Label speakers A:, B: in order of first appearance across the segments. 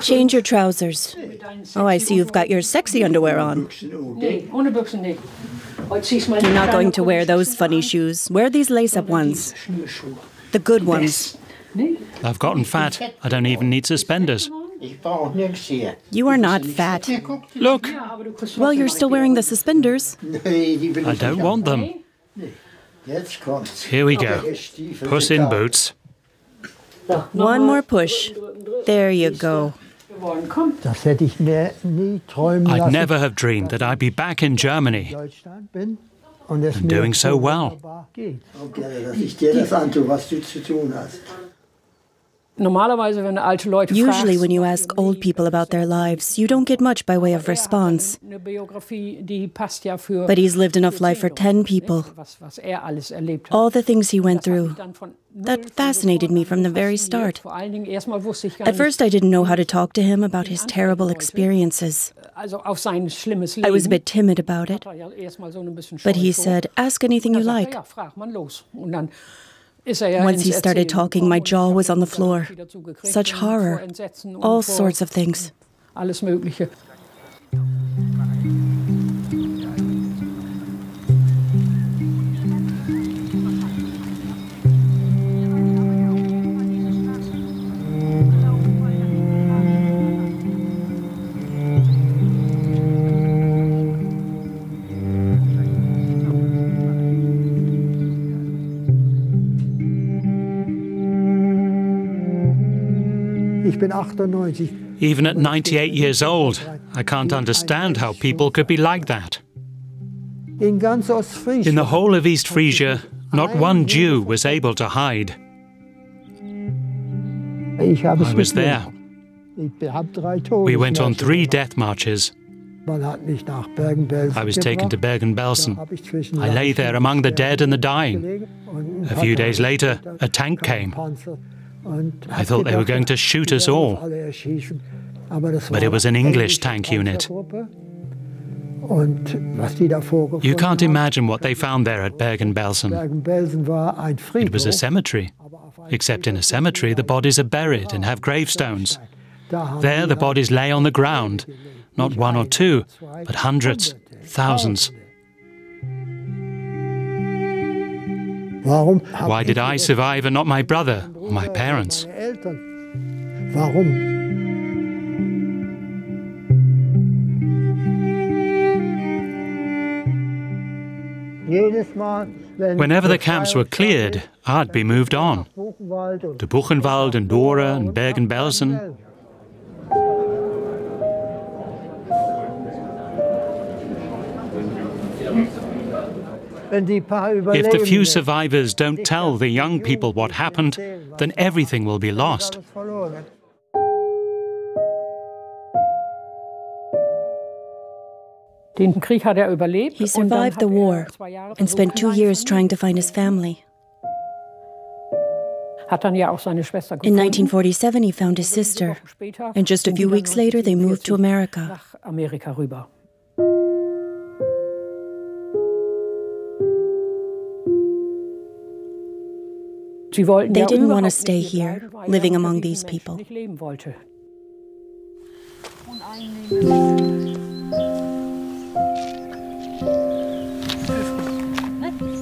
A: Change your trousers. Oh, I see you've got your sexy underwear on. You're not going to wear those funny shoes. Wear these lace-up ones. The good ones.
B: I've gotten fat. I don't even need suspenders.
A: You are not fat.
B: Look.
A: Well, you're still wearing the suspenders.
B: I don't want them. Here we go. Puss in Boots.
A: One more push. There you go.
B: I'd never have dreamed that I'd be back in Germany and doing so well.
A: Usually when you ask old people about their lives, you don't get much by way of response. But he's lived enough life for 10 people. All the things he went through, that fascinated me from the very start. At first I didn't know how to talk to him about his terrible experiences. I was a bit timid about it. But he said, ask anything you like. Once he started talking, my jaw was on the floor. Such horror. All sorts of things.
B: Even at 98 years old, I can't understand how people could be like that. In the whole of East Frisia, not one Jew was able to hide. I was there. We went on 3 death marches. I was taken to Bergen-Belsen. I lay there among the dead and the dying. A few days later, a tank came. I thought they were going to shoot us all. But it was an English tank unit. You can't imagine what they found there at Bergen-Belsen. It was a cemetery. Except in a cemetery, the bodies are buried and have gravestones. There, the bodies lay on the ground. Not 1 or 2, but hundreds, thousands. Why did I survive and not my brother or my parents? Whenever the camps were cleared, I'd be moved on. To Buchenwald and Dora and Bergen-Belsen. If the few survivors don't tell the young people what happened, then everything will be lost.
A: He survived the war and spent 2 years trying to find his family. In 1947, he found his sister, and just a few weeks later, they moved to America. They didn't want to stay here, living among these people.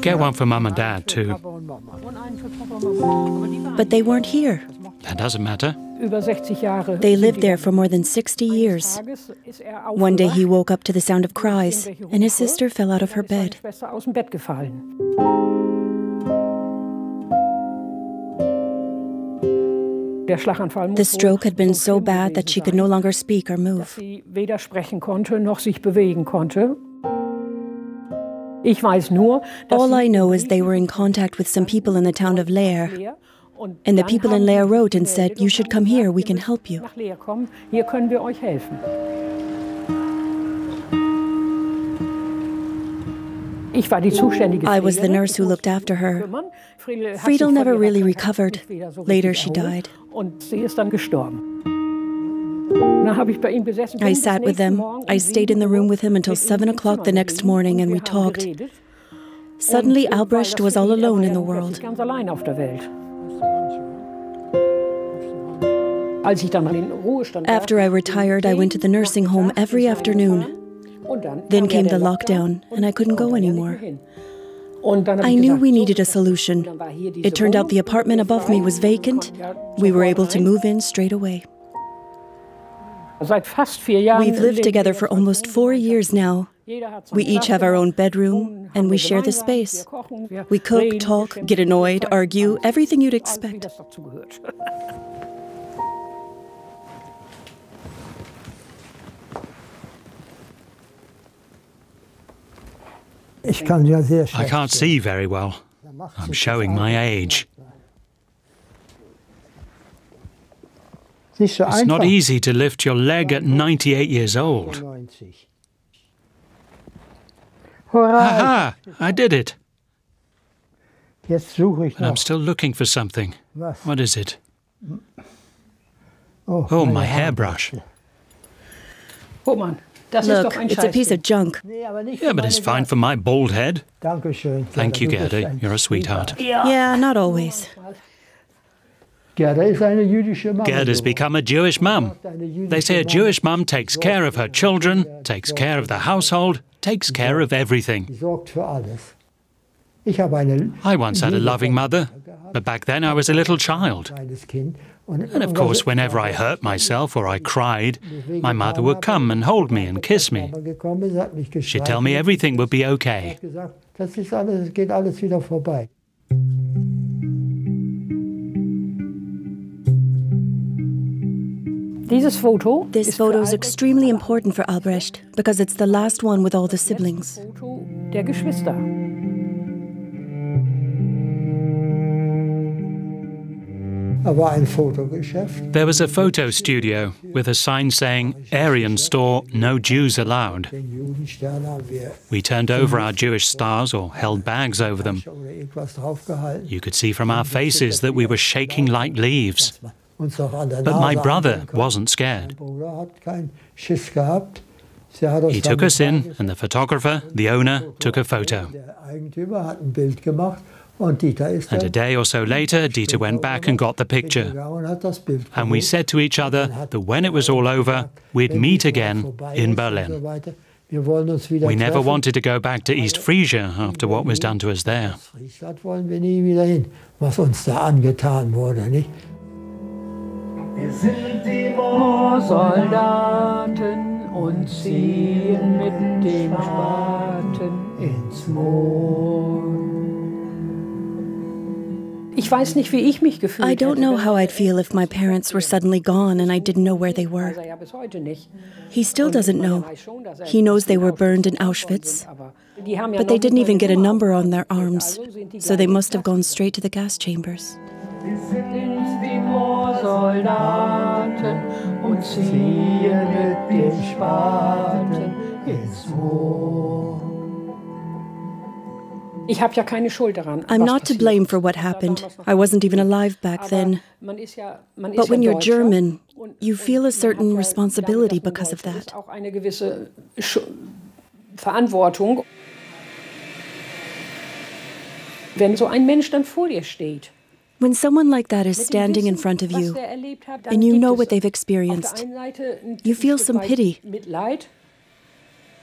B: Get one for Mum and Dad, too.
A: But they weren't here.
B: That doesn't matter.
A: They lived there for more than 60 years. One day he woke up to the sound of cries, and his sister fell out of her bed. The stroke had been so bad that she could no longer speak or move. All I know is they were in contact with some people in the town of Leer, and the people in Leer wrote and said, "You should come here, we can help you." I was the nurse who looked after her. Friedel never really recovered. Later she died. I sat with them. I stayed in the room with him until 7 o'clock the next morning and we talked. Suddenly Albrecht was all alone in the world. After I retired, I went to the nursing home every afternoon. Then came the lockdown, and I couldn't go anymore. I knew we needed a solution. It turned out the apartment above me was vacant. We were able to move in straight away. We've lived together for almost 4 years now. We each have our own bedroom, and we share the space. We cook, talk, get annoyed, argue, everything you'd expect.
B: I can't see very well. I'm showing my age. It's not easy to lift your leg at 98 years old. Aha! I did it. And I'm still looking for something. What is it? Oh, my hairbrush.
A: Look, it's a piece of junk.
B: Yeah, but it's fine for my bald head. Thank you, Gerda. You're a sweetheart.
A: Yeah, not always.
B: Gerda's become a Jewish mum. They say a Jewish mum takes care of her children, takes care of the household, takes care of everything. I once had a loving mother, but back then I was a little child. And of course, whenever I hurt myself or I cried, my mother would come and hold me and kiss me. She'd tell me everything would be okay.
A: This photo is extremely important for Albrecht because it's the last one with all the siblings.
B: There was a photo studio with a sign saying, Aryan store, no Jews allowed. We turned over our Jewish stars or held bags over them. You could see from our faces that we were shaking like leaves. But my brother wasn't scared. He took us in, and the photographer, the owner, took a photo. And a day or so later, Dieter went back and got the picture. And we said to each other that when it was all over, we'd meet again in Berlin. We never wanted to go back to East Frisia after what was done to us there.
C: Wir sind die Moorsoldaten und ziehen mit dem Spaten ins Moor.
A: I don't know how I'd feel if my parents were suddenly gone and I didn't know where they were. He still doesn't know. He knows they were burned in Auschwitz, but they didn't even get a number on their arms, so they must have gone straight to the gas chambers.
C: Wir sind die Moorsoldaten und ziehen mit dem Spaten ins Moor.
A: I'm not to blame for what happened. I wasn't even alive back then. But when you're German, you feel a certain responsibility because of that. When someone like that is standing in front of you, and you know what they've experienced, you feel some pity.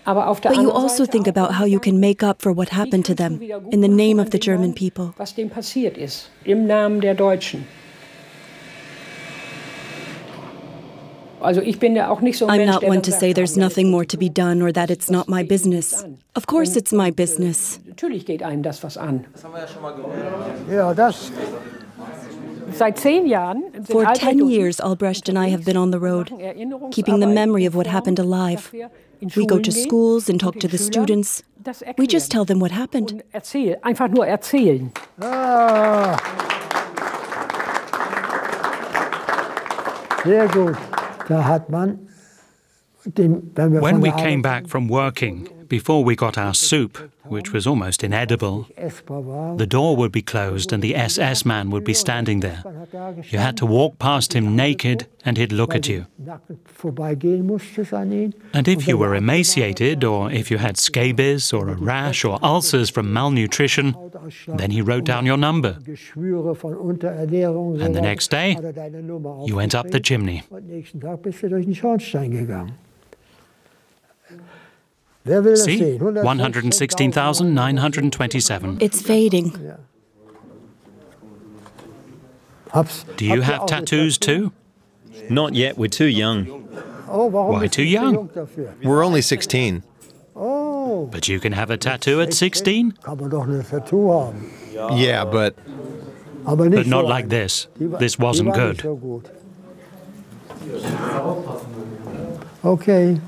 A: But you also think about how you can make up for what happened to them in the name of the German people. I'm not one to say there's nothing more to be done or that it's not my business. Of course it's my business. For 10 years, Albrecht and I have been on the road, keeping the memory of what happened alive. We go to schools and talk to the students. We just tell them what happened.
B: When we came back from working, before we got our soup, which was almost inedible, the door would be closed and the SS man would be standing there. You had to walk past him naked and he'd look at you. And if you were emaciated, or if you had scabies or a rash or ulcers from malnutrition, then he wrote down your number. And the next day, you went up the chimney. See? 116,927.
A: It's fading.
B: Do you have tattoos too?
D: Not yet, we're too young.
B: Why too young?
E: We're only 16.
B: But you can have a tattoo at 16?
E: Yeah, but
B: not like this. This wasn't good.
C: Okay.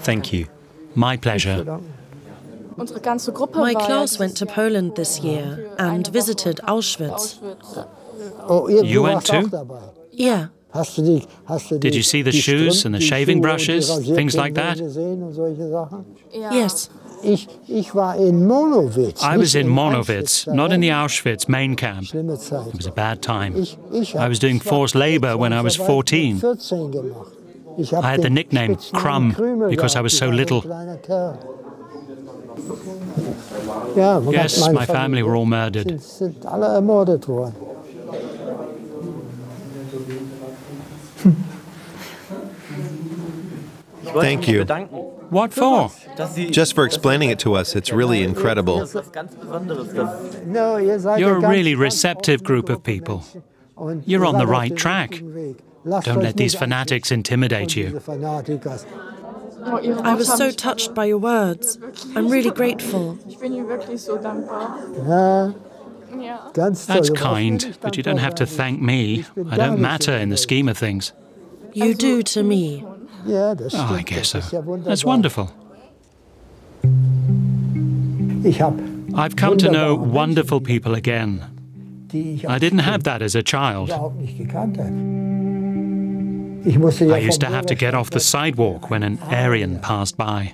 D: Thank you.
B: My pleasure.
F: My class went to Poland this year and visited Auschwitz.
B: You went too?
F: Yeah.
B: Did you see the shoes and the shaving brushes, things like that?
F: Yes.
B: I was in Monowitz, not in the Auschwitz main camp. It was a bad time. I was doing forced labor when I was 14. I had the nickname Crumb because I was so little. Yes, my family were all murdered.
E: thank you.
B: What for?
E: Just for explaining it to us. It's really incredible.
B: You're a really receptive group of people. You're on the right track. Don't let these fanatics intimidate you.
F: I was so touched by your words. I'm really grateful.
B: That's kind, but you don't have to thank me. I don't matter in the scheme of things.
F: You do to me.
B: Oh, I guess so. That's wonderful. I've come to know wonderful people again. I didn't have that as a child. I used to have to get off the sidewalk when an Aryan passed by.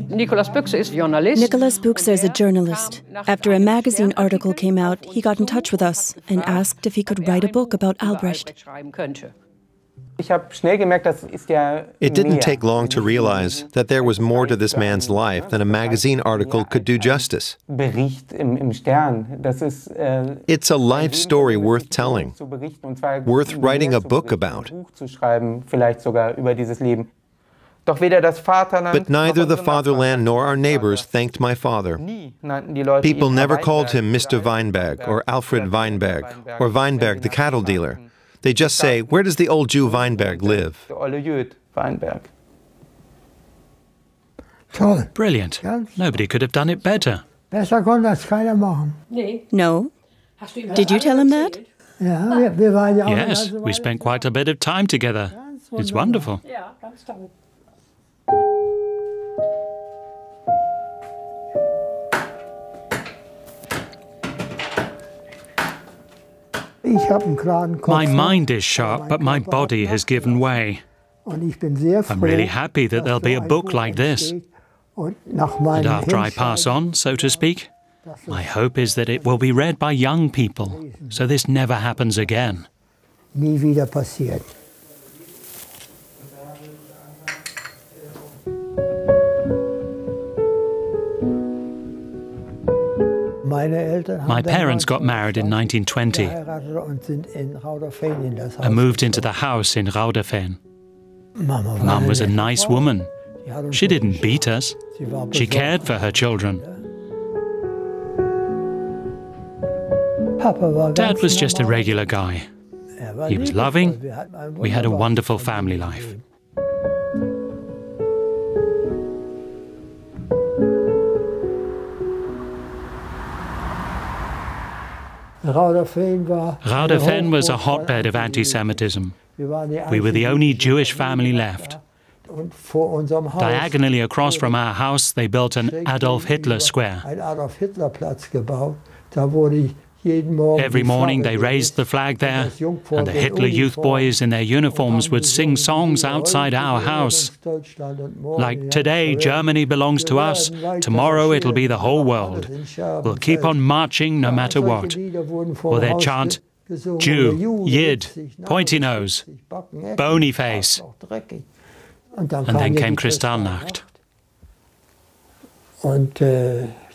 A: Nicholas Buchser is a journalist. After a magazine article came out, he got in touch with us and asked if he could write a book about Albrecht.
E: It didn't take long to realize that there was more to this man's life than a magazine article could do justice. It's a life story worth telling, worth writing a book about. But neither the fatherland nor our neighbors thanked my father. People never called him Mr. Weinberg or Alfred Weinberg or Weinberg the cattle dealer. They just say, where does the old Jew Weinberg live?
B: Brilliant. Nobody could have done it better.
A: No? Did you tell him that?
B: Yes, we spent quite a bit of time together. It's wonderful. My mind is sharp, but my body has given way. I'm really happy that there'll be a book like this. And after I pass on, so to speak, my hope is that it will be read by young people, so this never happens again. My parents got married in 1920 and moved into the house in Rauderfehn. Mum was a nice woman. She didn't beat us. She cared for her children. Dad was just a regular guy. He was loving. We had a wonderful family life. Rauderfehn was a hotbed of antisemitism. We were the only Jewish family left. Diagonally across from our house, they built an Adolf Hitler square. Every morning they raised the flag there, and the Hitler Youth boys in their uniforms would sing songs outside our house. Like, today Germany belongs to us, tomorrow it'll be the whole world. We'll keep on marching no matter what. Or they'd chant, Jew, Yid, pointy nose, bony face. And then came Kristallnacht.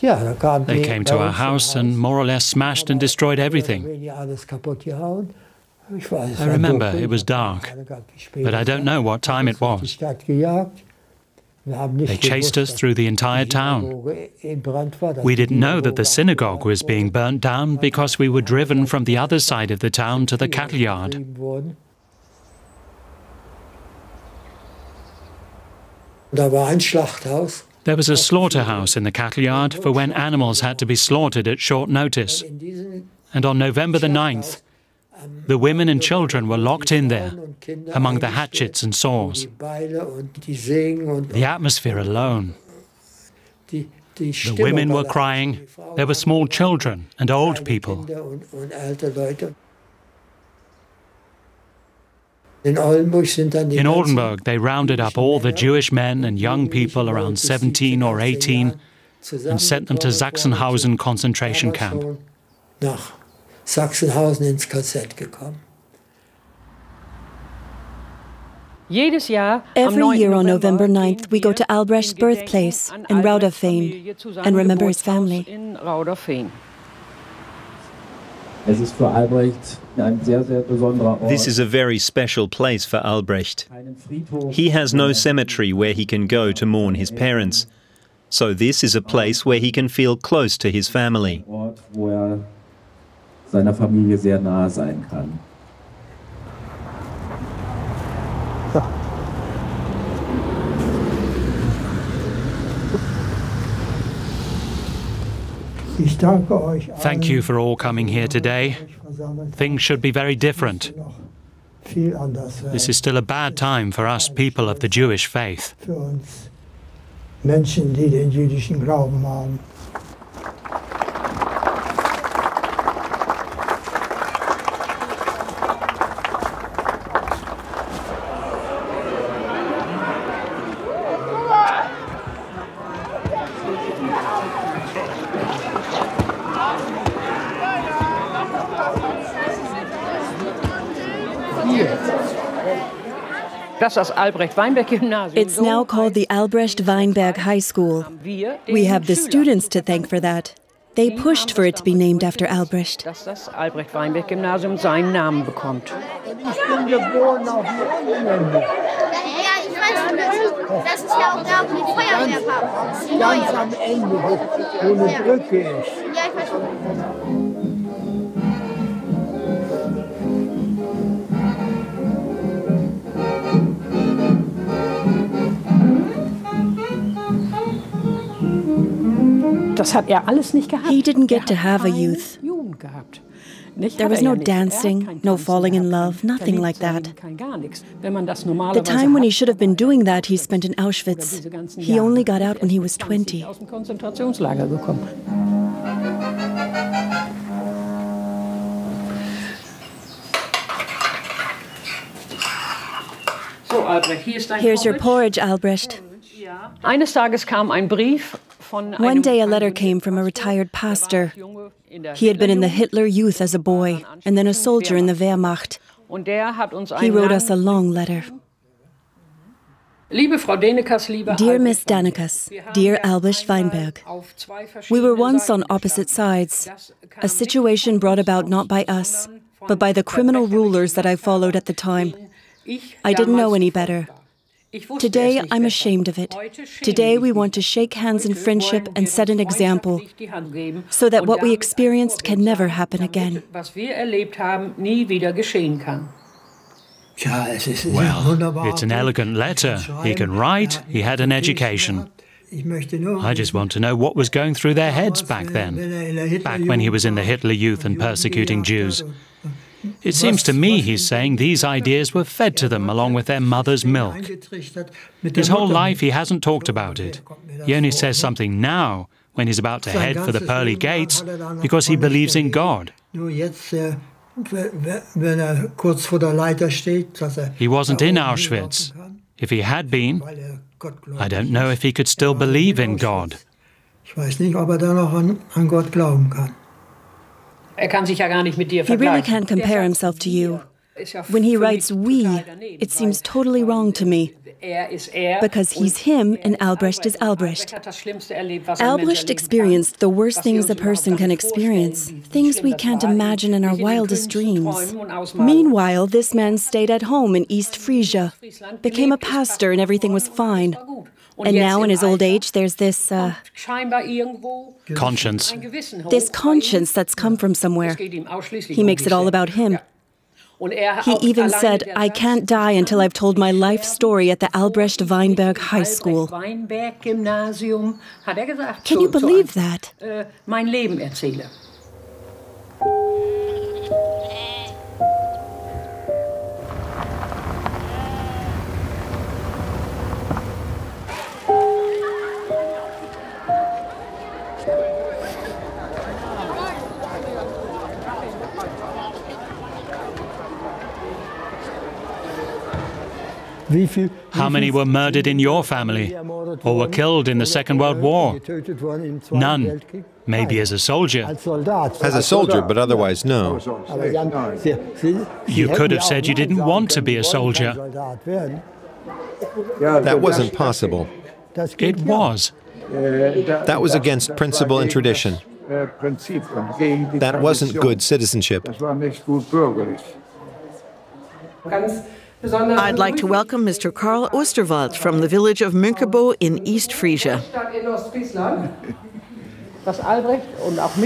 B: They came to our house and more or less smashed and destroyed everything. I remember it was dark, but I don't know what time it was. They chased us through the entire town. We didn't know that the synagogue was being burnt down because we were driven from the other side of the town to the cattle yard. There was a slaughterhouse in the cattle yard for when animals had to be slaughtered at short notice. And on November the 9th, the women and children were locked in there, among the hatchets and saws. The atmosphere alone. The women were crying. There were small children and old people. In Oldenburg, they rounded up all the Jewish men and young people around 17 or 18 and sent them to Sachsenhausen concentration camp.
A: Every year on November 9th, we go to Albrecht's birthplace in Rauderfehn and remember his family.
D: This is a very special place for Albrecht. He has no cemetery where he can go to mourn his parents, so this is a place where he can feel close to his family.
B: Thank you for all coming here today. Things should be very different. This is still a bad time for us people of the Jewish faith.
A: It's now called the Albrecht Weinberg High School. We have the students to thank for that. They pushed for it to be named after Albrecht. He didn't get to have a youth. There was no dancing, no falling in love, nothing like that. The time when he should have been doing that, he spent in Auschwitz. He only got out when he was 20. Here's your porridge, Albrecht. One day a letter came from a retired pastor. He had been in the Hitler Youth as a boy, and then a soldier in the Wehrmacht. He wrote us a long letter. Dear Miss Danekas, dear Albrecht Weinberg, we were once on opposite sides, a situation brought about not by us, but by the criminal rulers that I followed at the time. I didn't know any better. Today, I'm ashamed of it. Today, we want to shake hands in friendship and set an example, so that what we experienced can never happen again.
B: Well, it's an elegant letter. He can write, he had an education. I just want to know what was going through their heads back then, back when he was in the Hitler Youth and persecuting Jews. It seems to me he's saying these ideas were fed to them along with their mother's milk. His whole life he hasn't talked about it. He only says something now when he's about to head for the pearly gates because he believes in God. He wasn't in Auschwitz. If he had been, I don't know if he could still believe in God.
A: He really can't compare himself to you. When he writes we, it seems totally wrong to me. Because he's him and Albrecht is Albrecht. Albrecht experienced the worst things a person can experience, things we can't imagine in our wildest dreams. Meanwhile, this man stayed at home in East Frisia, became a pastor, and everything was fine. And now in his old age, there's this
B: conscience.
A: This conscience that's come from somewhere. He makes it all about him. He even said, I can't die until I've told my life story at the Albrecht Weinberg High School. Can you believe that?
B: How many were murdered in your family or were killed in the Second World War? None. Maybe as a soldier.
E: As a soldier, but otherwise no.
B: You could have said you didn't want to be a soldier.
E: That wasn't possible.
B: It was.
E: That was against principle and tradition. That wasn't good citizenship.
G: I'd like to welcome Mr. Karl Osterwald from the village of Münkebo in East Frisia.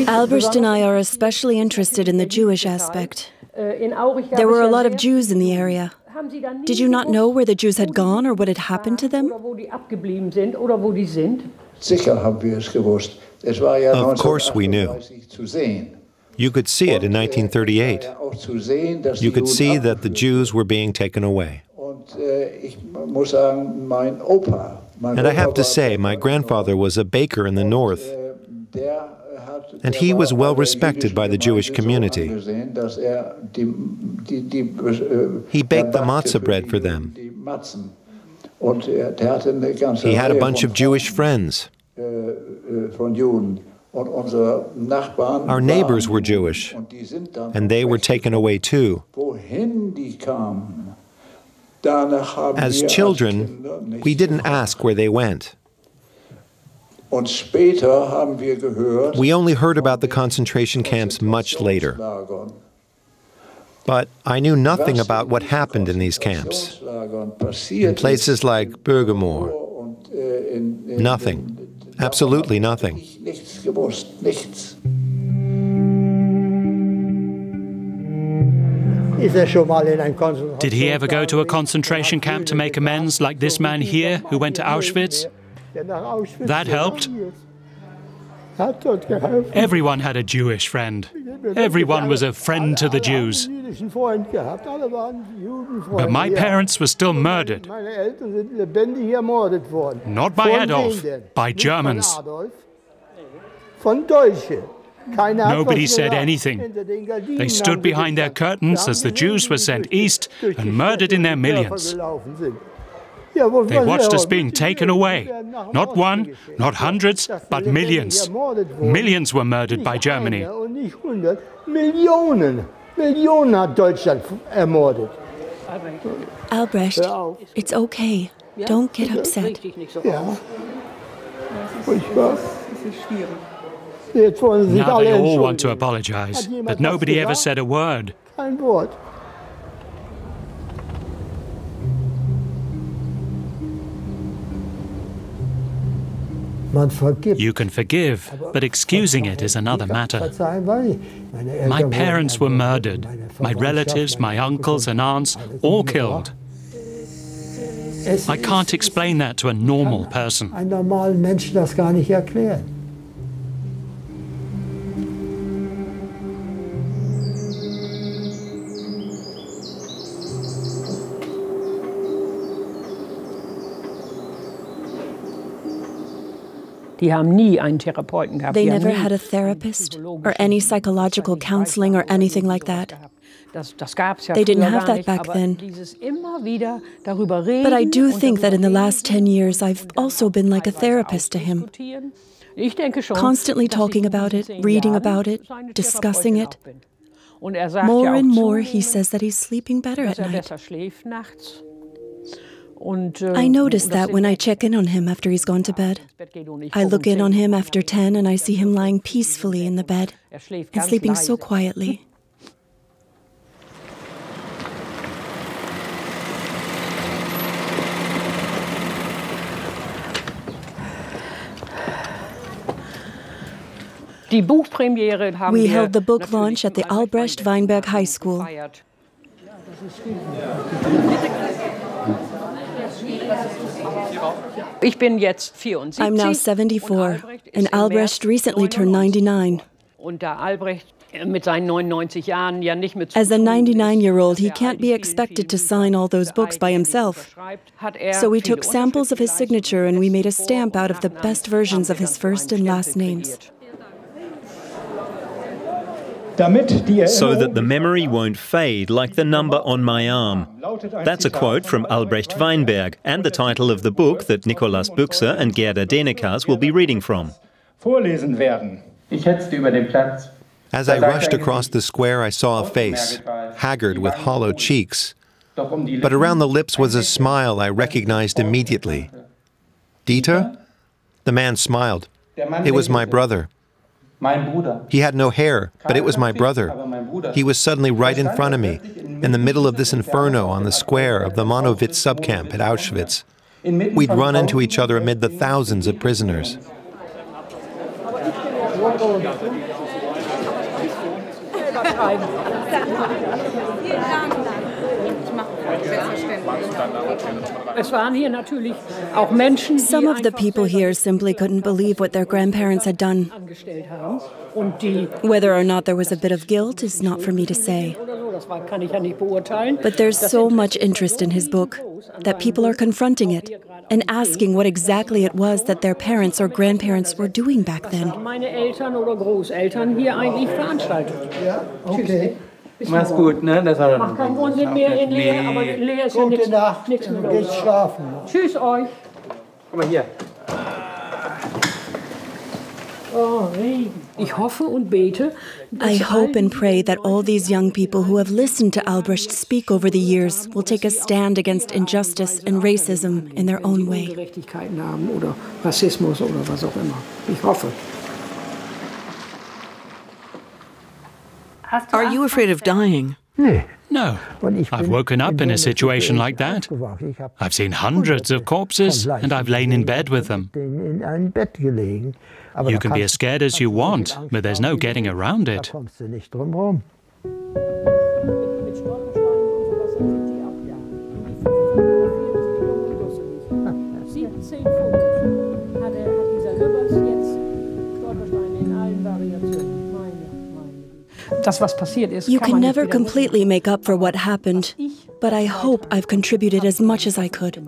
A: Albrecht and I are especially interested in the Jewish aspect. There were a lot of Jews in the area. Did you not know where the Jews had gone or what had happened to them?
E: Of course we knew. You could see it in 1938. You could see that the Jews were being taken away. And I have to say, my grandfather was a baker in the north, and he was well respected by the Jewish community. He baked the matzah bread for them. He had a bunch of Jewish friends. Our neighbors were Jewish, and they were taken away too. As children, we didn't ask where they went. We only heard about the concentration camps much later. But I knew nothing about what happened in these camps. In places like Bürgermoor. Nothing. Absolutely nothing.
B: Did he ever go to a concentration camp to make amends like this man here who went to Auschwitz? That helped. Everyone had a Jewish friend. Everyone was a friend to the Jews. But my parents were still murdered. Not by Adolf, by Germans. Nobody said anything. They stood behind their curtains as the Jews were sent east and murdered in their millions. They watched us being taken away. Not one, not hundreds, but millions. Millions were murdered by Germany.
A: Albrecht, it's okay. Don't get upset.
B: Now they all want to apologize, but nobody ever said a word. You can forgive, but excusing it is another matter. My parents were murdered. My relatives, my uncles and aunts, all killed. I can't explain that to a normal person.
A: They never had a therapist or any psychological counseling or anything like that. They didn't have that back then. But I do think that in the last 10 years, I've also been like a therapist to him. Constantly talking about it, reading about it, discussing it. More and more, he says that he's sleeping better at night. I notice that when I check in on him after he's gone to bed. I look in on him after 10 and I see him lying peacefully in the bed and sleeping so quietly. We held the book launch at the Albrecht Weinberg High School. I'm now 74, and Albrecht recently turned 99. As a 99-year-old, he can't be expected to sign all those books by himself. So we took samples of his signature and we made a stamp out of the best versions of his first and last names.
D: So that the memory won't fade like the number on my arm. That's a quote from Albrecht Weinberg and the title of the book that Nikolaus Büchser and Gerda Denekars will be reading from.
E: As I rushed across the square, I saw a face, haggard with hollow cheeks. But around the lips was a smile I recognized immediately. Dieter? The man smiled. It was my brother. He had no hair, but it was my brother. He was suddenly right in front of me, in the middle of this inferno on the square of the Monowitz subcamp at Auschwitz. We'd run into each other amid the thousands of prisoners.
A: Some of the people here simply couldn't believe what their grandparents had done. Whether or not there was a bit of guilt is not for me to say. But there's so much interest in his book that people are confronting it and asking what exactly it was that their parents or grandparents were doing back then.
H: Mach's gut, ne? Das hat
C: Macht keinen Unsinn mehr in Leer, aber Leer ist ja nichts. Gute Nacht, du gehst schlafen. Tschüss euch.
H: Guck mal hier.
C: Oh, Regen. Ich hoffe und bete.
A: I hope and pray that all these young people who have listened to Albrecht speak over the years will take a stand against injustice and racism in their own way.
C: Ungerechtigkeiten haben oder Rassismus oder was auch immer. Ich hoffe.
G: Are you afraid of dying?
B: No. I've woken up in a situation like that. I've seen hundreds of corpses, and I've lain in bed with them. You can be as scared as you want, but there's no getting around it.
A: You can never completely make up for what happened, but I hope I've contributed as much as I could.